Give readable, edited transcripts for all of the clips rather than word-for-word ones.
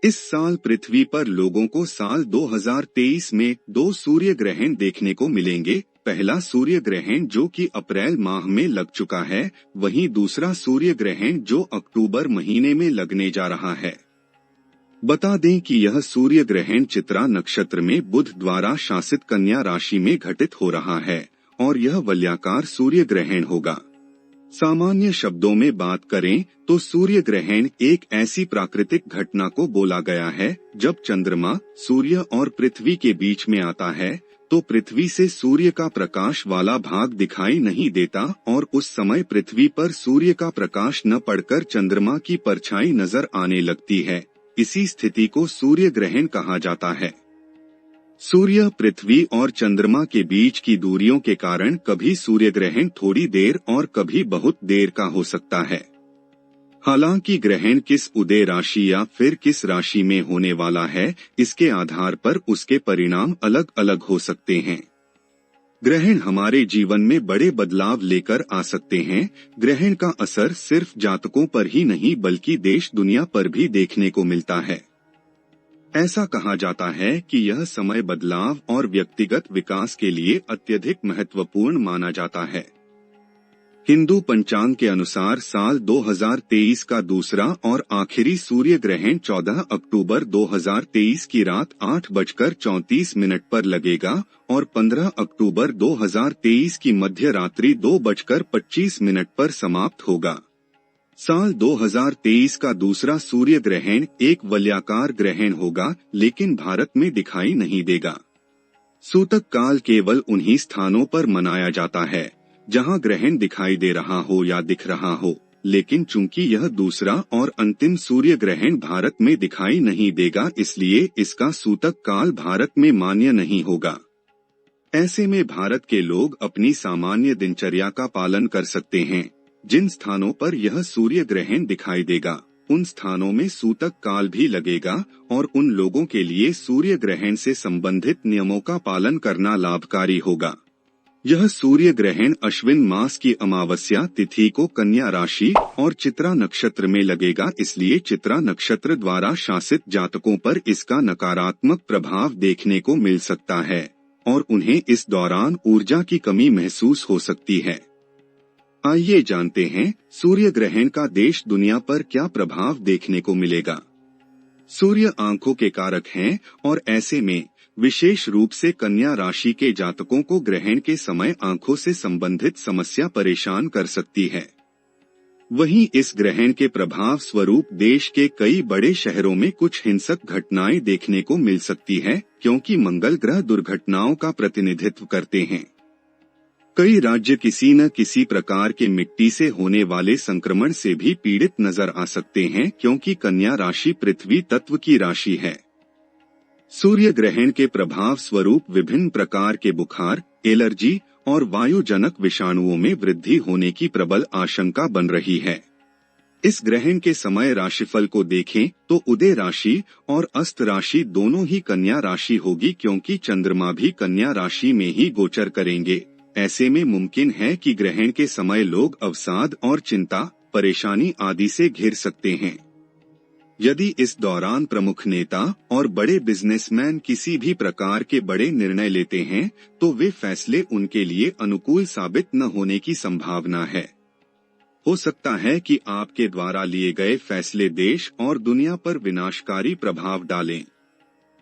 इस साल पृथ्वी पर लोगों को साल 2023 में 2 सूर्य ग्रहण देखने को मिलेंगे। पहला सूर्य ग्रहण जो कि अप्रैल माह में लग चुका है, वहीं दूसरा सूर्य ग्रहण जो अक्टूबर महीने में लगने जा रहा है। बता दें कि यह सूर्य ग्रहण चित्रा नक्षत्र में बुध द्वारा शासित कन्या राशि में घटित हो रहा है और यह वलयाकार सूर्य ग्रहण होगा। सामान्य शब्दों में बात करें तो सूर्य ग्रहण एक ऐसी प्राकृतिक घटना को बोला गया है जब चंद्रमा सूर्य और पृथ्वी के बीच में आता है तो पृथ्वी से सूर्य का प्रकाश वाला भाग दिखाई नहीं देता और उस समय पृथ्वी पर सूर्य का प्रकाश न पड़कर चंद्रमा की परछाई नजर आने लगती है। इसी स्थिति को सूर्य ग्रहण कहा जाता है। सूर्य, पृथ्वी और चंद्रमा के बीच की दूरियों के कारण कभी सूर्य ग्रहण थोड़ी देर और कभी बहुत देर का हो सकता है। हालांकि ग्रहण किस उदय राशि या फिर किस राशि में होने वाला है, इसके आधार पर उसके परिणाम अलग अलग हो सकते हैं। ग्रहण हमारे जीवन में बड़े बदलाव लेकर आ सकते हैं। ग्रहण का असर सिर्फ जातकों पर ही नहीं बल्कि देश दुनिया पर भी देखने को मिलता है। ऐसा कहा जाता है कि यह समय बदलाव और व्यक्तिगत विकास के लिए अत्यधिक महत्वपूर्ण माना जाता है। हिंदू पंचांग के अनुसार साल 2023 का दूसरा और आखिरी सूर्य ग्रहण 14 अक्टूबर 2023 की रात 8:34 पर लगेगा और 15 अक्टूबर 2023 की मध्य रात्रि 2:25 पर समाप्त होगा। साल 2023 का दूसरा सूर्य ग्रहण एक वलयाकार ग्रहण होगा, लेकिन भारत में दिखाई नहीं देगा। सूतक काल केवल उन्हीं स्थानों पर मनाया जाता है जहां ग्रहण दिखाई दे रहा हो या दिख रहा हो, लेकिन चूंकि यह दूसरा और अंतिम सूर्य ग्रहण भारत में दिखाई नहीं देगा, इसलिए इसका सूतक काल भारत में मान्य नहीं होगा। ऐसे में भारत के लोग अपनी सामान्य दिनचर्या का पालन कर सकते हैं। जिन स्थानों पर यह सूर्य ग्रहण दिखाई देगा उन स्थानों में सूतक काल भी लगेगा और उन लोगों के लिए सूर्य ग्रहण से संबंधित नियमों का पालन करना लाभकारी होगा। यह सूर्य ग्रहण अश्विन मास की अमावस्या तिथि को कन्या राशि और चित्रा नक्षत्र में लगेगा, इसलिए चित्रा नक्षत्र द्वारा शासित जातकों पर इसका नकारात्मक प्रभाव देखने को मिल सकता है और उन्हें इस दौरान ऊर्जा की कमी महसूस हो सकती है। आइए जानते हैं सूर्य ग्रहण का देश दुनिया पर क्या प्रभाव देखने को मिलेगा। सूर्य आंखों के कारक हैं और ऐसे में विशेष रूप से कन्या राशि के जातकों को ग्रहण के समय आंखों से संबंधित समस्या परेशान कर सकती है। वहीं इस ग्रहण के प्रभाव स्वरूप देश के कई बड़े शहरों में कुछ हिंसक घटनाएं देखने को मिल सकती है, क्योंकि मंगल ग्रह दुर्घटनाओं का प्रतिनिधित्व करते हैं। कई राज्य किसी न किसी प्रकार के मिट्टी से होने वाले संक्रमण से भी पीड़ित नजर आ सकते हैं, क्योंकि कन्या राशि पृथ्वी तत्व की राशि है। सूर्य ग्रहण के प्रभाव स्वरूप विभिन्न प्रकार के बुखार, एलर्जी और वायुजनक विषाणुओं में वृद्धि होने की प्रबल आशंका बन रही है। इस ग्रहण के समय राशिफल को देखें तो उदय राशि और अस्त राशि दोनों ही कन्या राशि होगी, क्योंकि चंद्रमा भी कन्या राशि में ही गोचर करेंगे। ऐसे में मुमकिन है कि ग्रहण के समय लोग अवसाद और चिंता, परेशानी आदि से घिर सकते हैं। यदि इस दौरान प्रमुख नेता और बड़े बिजनेसमैन किसी भी प्रकार के बड़े निर्णय लेते हैं तो वे फैसले उनके लिए अनुकूल साबित न होने की संभावना है। हो सकता है कि आपके द्वारा लिए गए फैसले देश और दुनिया पर विनाशकारी प्रभाव डालें।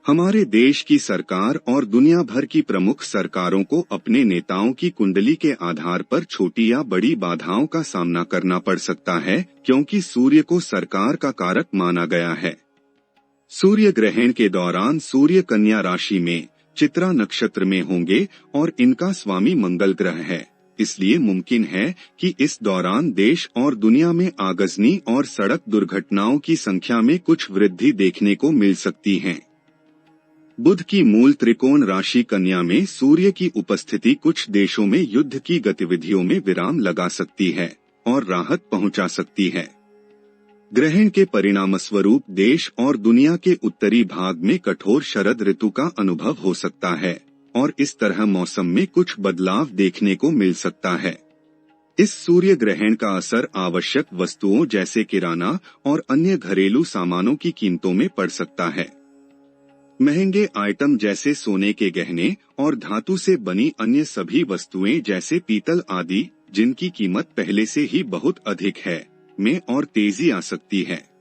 हमारे देश की सरकार और दुनिया भर की प्रमुख सरकारों को अपने नेताओं की कुंडली के आधार पर छोटी या बड़ी बाधाओं का सामना करना पड़ सकता है, क्योंकि सूर्य को सरकार का कारक माना गया है। सूर्य ग्रहण के दौरान सूर्य कन्या राशि में चित्रा नक्षत्र में होंगे और इनका स्वामी मंगल ग्रह है, इसलिए मुमकिन है कि इस दौरान देश और दुनिया में आगजनी और सड़क दुर्घटनाओं की संख्या में कुछ वृद्धि देखने को मिल सकती है। बुध की मूल त्रिकोण राशि कन्या में सूर्य की उपस्थिति कुछ देशों में युद्ध की गतिविधियों में विराम लगा सकती है और राहत पहुंचा सकती है। ग्रहण के परिणामस्वरूप देश और दुनिया के उत्तरी भाग में कठोर शरद ऋतु का अनुभव हो सकता है और इस तरह मौसम में कुछ बदलाव देखने को मिल सकता है। इस सूर्य ग्रहण का असर आवश्यक वस्तुओं जैसे किराना और अन्य घरेलू सामानों की कीमतों में पड़ सकता है। महंगे आइटम जैसे सोने के गहने और धातु से बनी अन्य सभी वस्तुएं जैसे पीतल आदि, जिनकी कीमत पहले से ही बहुत अधिक है, में और तेजी आ सकती है।